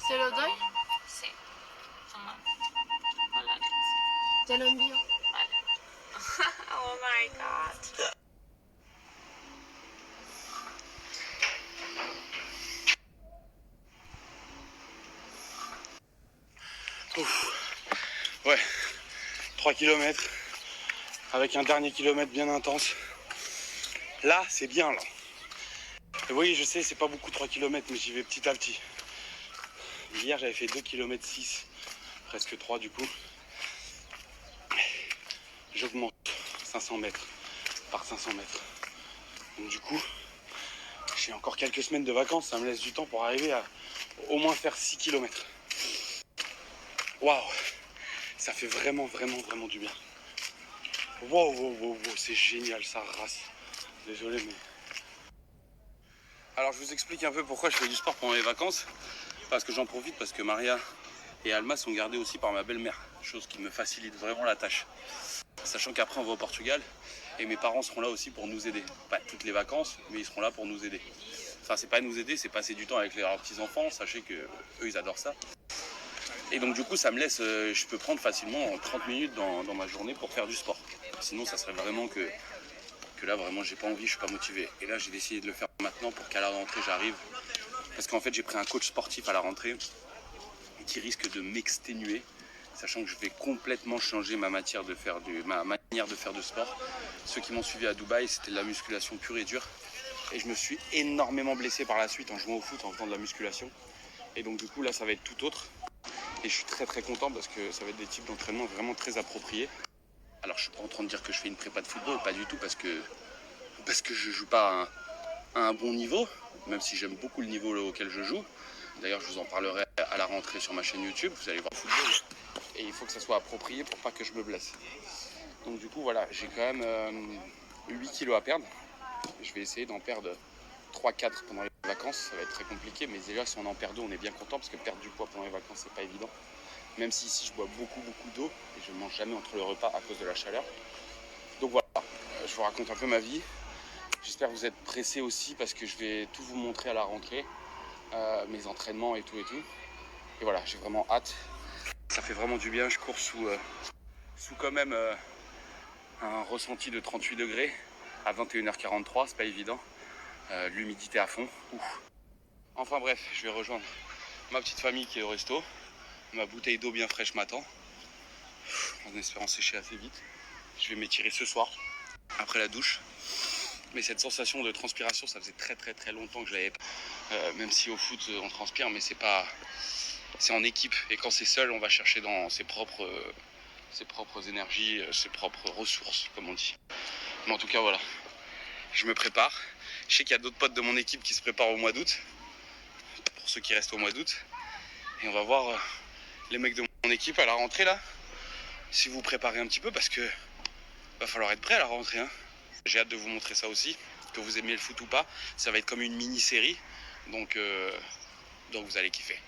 Se lo doy? Sì. Insomma, non la Te lo invio. Vale. Oh my god. Ouf. Ouais, 3 km avec un dernier kilomètre bien intense. Là, c'est bien là. Et oui, je sais, c'est pas beaucoup 3 km, mais j'y vais petit à petit. Hier, j'avais fait 2 km 6, presque 3 du coup. J'augmente 500 mètres par 500 mètres. Donc du coup, j'ai encore quelques semaines de vacances, ça me laisse du temps pour arriver à au moins faire 6 km. Waouh, ça fait vraiment du bien. Wow, c'est génial, ça rase. Désolé, mais... Alors je vous explique un peu pourquoi je fais du sport pendant les vacances. Parce que j'en profite, parce que Maria et Alma sont gardées aussi par ma belle-mère. Chose qui me facilite vraiment la tâche. Sachant qu'après on va au Portugal et mes parents seront là aussi pour nous aider. Pas toutes les vacances, mais ils seront là pour nous aider. Enfin, c'est pas nous aider, c'est passer du temps avec leurs petits-enfants. Sachez que eux, ils adorent ça. Et donc du coup, ça me laisse, je peux prendre facilement 30 minutes dans ma journée pour faire du sport. Sinon, ça serait vraiment que là, vraiment, j'ai pas envie, je suis pas motivé. Et là, j'ai décidé de le faire maintenant pour qu'à la rentrée, j'arrive. Parce qu'en fait, j'ai pris un coach sportif à la rentrée qui risque de m'exténuer, sachant que je vais complètement changer ma manière de faire de sport. Ceux qui m'ont suivi à Dubaï, c'était de la musculation pure et dure. Et je me suis énormément blessé par la suite en jouant au foot, en faisant de la musculation. Et donc du coup, là, ça va être tout autre. Et je suis très content parce que ça va être des types d'entraînement vraiment très appropriés. Alors, je suis pas en train de dire que je fais une prépa de football, pas du tout, parce que je joue pas à un bon niveau, même si j'aime beaucoup le niveau auquel je joue. D'ailleurs, je vous en parlerai à la rentrée sur ma chaîne YouTube. Vous allez voir le football. Et il faut que ça soit approprié pour pas que je me blesse. Donc du coup, voilà, j'ai quand même 8 kilos à perdre. Je vais essayer d'en perdre 3-4 pendant les vacances. Ça va être très compliqué, mais déjà, si on en perd 2, on est bien content, parce que perdre du poids pendant les vacances, c'est pas évident. Même si ici, je bois beaucoup d'eau, et je ne mange jamais entre le repas à cause de la chaleur. Donc voilà, je vous raconte un peu ma vie. J'espère que vous êtes pressés aussi, parce que je vais tout vous montrer à la rentrée. Mes entraînements et tout. Et voilà, j'ai vraiment hâte. Ça fait vraiment du bien, je cours sous quand même un ressenti de 38 degrés à 21h43, c'est pas évident. L'humidité à fond. Ouf. Enfin bref, je vais rejoindre ma petite famille qui est au resto. Ma bouteille d'eau bien fraîche m'attend, en espérant sécher assez vite. Je vais m'étirer ce soir, après la douche. Mais cette sensation de transpiration, ça faisait très longtemps que je l'avais pas. Même si au foot on transpire, mais c'est en équipe. Et quand c'est seul, on va chercher dans ses propres énergies, ses propres ressources, comme on dit. Mais en tout cas, voilà. Je me prépare. Je sais qu'il y a d'autres potes de mon équipe qui se préparent au mois d'août. Pour ceux qui restent au mois d'août. Et on va voir les mecs de mon équipe à la rentrée là. Si vous préparez un petit peu, parce que va falloir être prêt à la rentrée. Hein. J'ai hâte de vous montrer ça aussi. Que vous aimiez le foot ou pas. Ça va être comme une mini-série. Donc vous allez kiffer.